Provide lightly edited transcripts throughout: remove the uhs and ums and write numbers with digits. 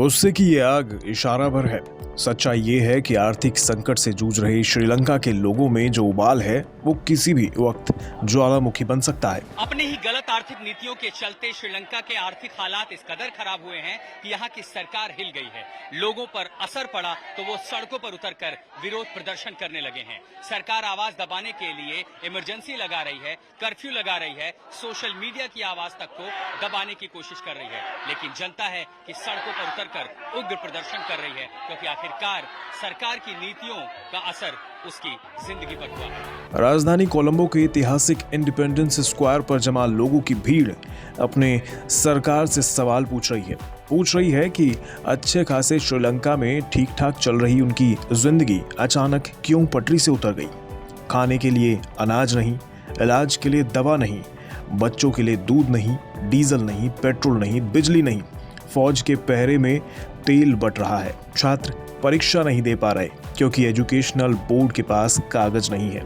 गुस्से की ये आग इशारा भर है। सच्चाई ये है कि आर्थिक संकट से जूझ रहे श्रीलंका के लोगों में जो उबाल है वो किसी भी वक्त ज्वालामुखी बन सकता है। अपने ही गलत आर्थिक नीतियों के चलते श्रीलंका के आर्थिक हालात इस कदर खराब हुए हैं कि यहाँ की सरकार हिल गई है। लोगों पर असर पड़ा तो वो सड़कों पर उतरकर विरोध प्रदर्शन करने लगे हैं। सरकार आवाज दबाने के लिए इमरजेंसी लगा रही है, कर्फ्यू लगा रही है, सोशल मीडिया की आवाज तक को दबाने की कोशिश कर रही है। लेकिन जनता है कि सड़कों पर उतरकर उग्र प्रदर्शन कर रही है, क्योंकि आखिरकार सरकार की नीतियों का असर उसकी जिंदगी पर हुआ है। राजधानी कोलंबो के ऐतिहासिक इंडिपेंडेंस स्क्वायर पर जमा लोगों की भीड़ अपने सरकार से सवाल पूछ रही है कि अच्छे खासे श्रीलंका में ठीक ठाक चल रही उनकी जिंदगी अचानक क्यों पटरी से उतर गई। खाने के लिए अनाज नहीं, इलाज के लिए दवा नहीं, बच्चों के लिए दूध नहीं, डीजल नहीं, पेट्रोल नहीं, बिजली नहीं, फौज के पहरे में तेल बट रहा है, छात्र परीक्षा नहीं दे पा रहे क्योंकि एजुकेशनल बोर्ड के पास कागज नहीं है।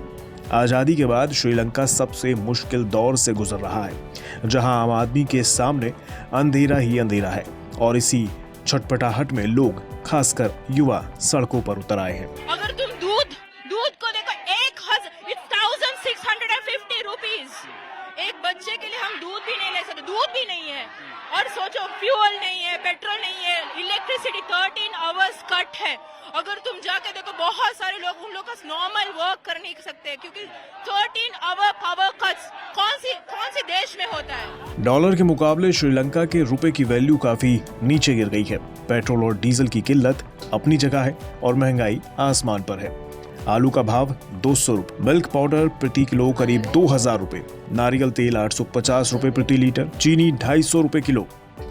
आजादी के बाद श्रीलंका सबसे मुश्किल दौर से गुजर रहा है, जहां आम आदमी के सामने अंधेरा ही अंधेरा है और इसी छटपटाहट में लोग, खासकर युवा, सड़कों पर उतर आए हैं। अगर तुम दूध को देखो 1650 रुपीज, एक बच्चे के लिए हम दूध भी नहीं ले सकते, दूध भी नहीं है। और सोचो, फ्यूल नहीं है, पेट्रोल नहीं है, इलेक्ट्रिसिटी 13 आवर्स कट है। अगर तुम जाके देखो, बहुत सारे लोग, उन लोग का नॉर्मल वर्क कर नहीं सकते क्योंकि 13 आवर पावर कट्स कौन सी देश में होता है। डॉलर के मुकाबले श्रीलंका के रुपए की वैल्यू काफी नीचे गिर गई है। पेट्रोल और डीजल की किल्लत अपनी जगह है और महंगाई आसमान पर है। आलू का भाव 200 रुपए, मिल्क पाउडर प्रति किलो करीब 2000 रुपए, नारियल तेल 850 रुपए प्रति लीटर, चीनी 250 रुपए किलो,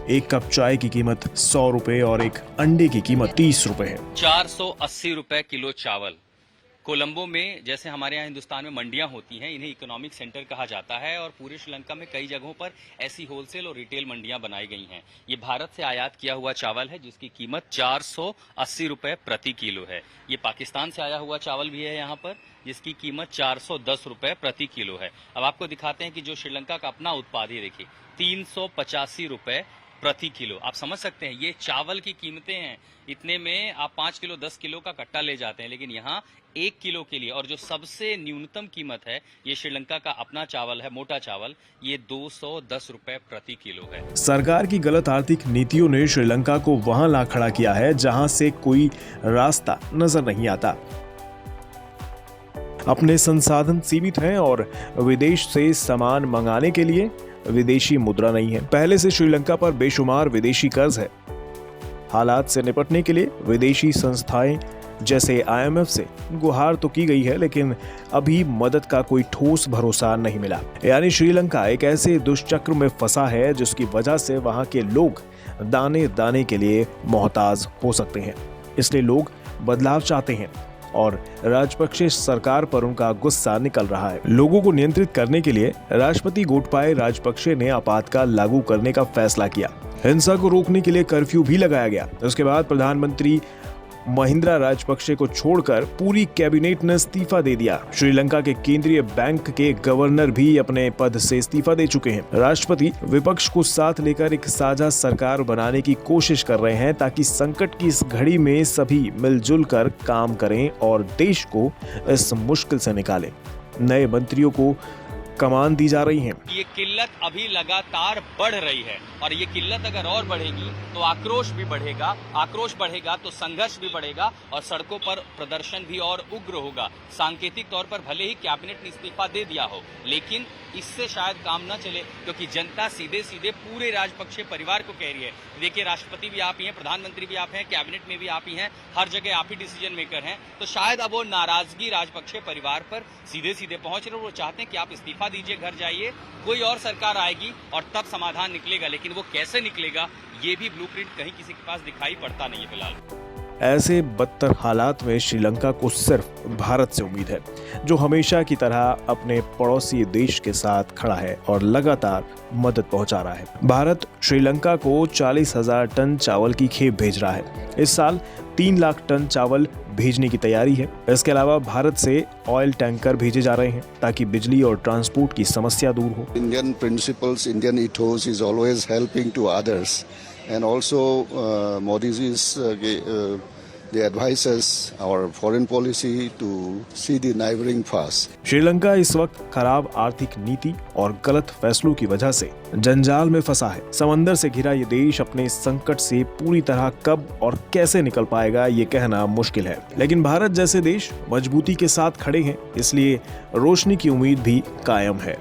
एक कप चाय की कीमत 100 रुपए और एक अंडे की कीमत 30 रुपए है। 480 रुपए किलो चावल। कोलंबो में, जैसे हमारे यहाँ हिंदुस्तान में मंडियां होती हैं, इन्हें इकोनॉमिक सेंटर कहा जाता है और पूरे श्रीलंका में कई जगहों पर ऐसी होलसेल और रिटेल मंडियां बनाई गई हैं। ये भारत से आयात किया हुआ चावल है जिसकी कीमत 480 रुपए प्रति किलो है। ये पाकिस्तान से आया हुआ चावल भी है यहाँ पर, जिसकी कीमत 410 रुपए प्रति किलो है। अब आपको दिखाते हैं कि जो श्रीलंका का अपना उत्पाद है, देखिए 385 रुपए प्रति किलो। आप समझ सकते हैं ये चावल की कीमतें हैं। इतने में आप 5 किलो 10 किलो का कट्टा ले जाते हैं, लेकिन यहाँ 1 किलो के लिए, और जो सबसे न्यूनतम कीमत है, ये श्रीलंका का अपना चावल है, मोटा चावल, ये 210 रुपए प्रति किलो है। सरकार की गलत आर्थिक नीतियों ने श्रीलंका को वहां ला खड़ा किया है जहां से कोई रास्ता नजर नहीं आता। अपने संसाधन सीमित हैं और विदेश से सामान मंगाने के लिए विदेशी मुद्रा नहीं है। पहले से श्रीलंका पर बेशुमार विदेशी कर्ज है। हालात से निपटने के लिए विदेशी संस्थाएं जैसे IMF से गुहार तो की गई है, लेकिन अभी मदद का कोई ठोस भरोसा नहीं मिला। यानी श्रीलंका एक ऐसे दुष्चक्र में फंसा है जिसकी वजह से वहां के लोग दाने दाने के लिए मोहताज हो सकते हैं। इसलिए लोग बदलाव चाहते हैं और राजपक्षे सरकार पर उनका गुस्सा निकल रहा है। लोगों को नियंत्रित करने के लिए राष्ट्रपति गोटबाया राजपक्षे ने आपातकाल लागू करने का फैसला किया। हिंसा को रोकने के लिए कर्फ्यू भी लगाया गया। उसके बाद प्रधानमंत्री महिंद्रा राजपक्षे को छोड़कर पूरी कैबिनेट ने इस्तीफा दे दिया। श्रीलंका के केंद्रीय बैंक के गवर्नर भी अपने पद से इस्तीफा दे चुके हैं। राष्ट्रपति विपक्ष को साथ लेकर एक साझा सरकार बनाने की कोशिश कर रहे हैं ताकि संकट की इस घड़ी में सभी मिलजुल कर काम करें और देश को इस मुश्किल से निकालें। नए मंत्रियों को कमान दी जा रही है। ये किल्लत अभी लगातार बढ़ रही है और ये किल्लत अगर और बढ़ेगी तो आक्रोश भी बढ़ेगा, आक्रोश बढ़ेगा तो संघर्ष भी बढ़ेगा और सड़कों पर प्रदर्शन भी और उग्र होगा। सांकेतिक तौर पर भले ही कैबिनेट ने इस्तीफा दे दिया हो, लेकिन इससे शायद काम न चले, क्योंकि जनता सीधे सीधे पूरे राजपक्षे परिवार को कह रही है, देखिए राष्ट्रपति भी आप ही हैं, प्रधानमंत्री भी आप हैं, कैबिनेट में भी आप ही हैं, हर जगह आप ही डिसीजन मेकर हैं। तो शायद अब वो नाराजगी राजपक्षे परिवार पर सीधे सीधे पहुंच रहे, वो चाहते हैं कि आप इस्तीफा दीजिए, घर जाइए, कोई और सरकार आएगी और तब समाधान निकलेगा। लेकिन वो कैसे निकलेगा, ये भी ब्लूप्रिंट कहीं किसी के पास दिखाई पड़ता नहीं है फिलहाल। ऐसे बदतर हालात में श्रीलंका को सिर्फ भारत से उम्मीद है, जो हमेशा की तरह अपने पड़ोसी देश के साथ खड़ा है और लगातार मदद पहुंचा रहा है। भारत श्रीलंका को 40,000 टन चावल की खेप भेज रहा है। इस साल 3 लाख टन चावल भेजने की तैयारी है। इसके अलावा भारत से ऑयल टैंकर भेजे जा रहे हैं ताकि बिजली और ट्रांसपोर्ट की समस्या दूर हो। Indian principles, Indian ethos is always helping to others. and also Modi ji's they advise us our foreign policy to see the neighboring first. Sri Lanka इस वक्त खराब आर्थिक नीति और गलत फैसलों की वजह से जंजाल में फंसा है। समंदर से घिरा ये देश अपने इस संकट से पूरी तरह कब और कैसे निकल पाएगा ये कहना मुश्किल है, लेकिन भारत जैसे देश मजबूती के साथ खड़े हैं, इसलिए रोशनी की उम्मीद भी कायम है।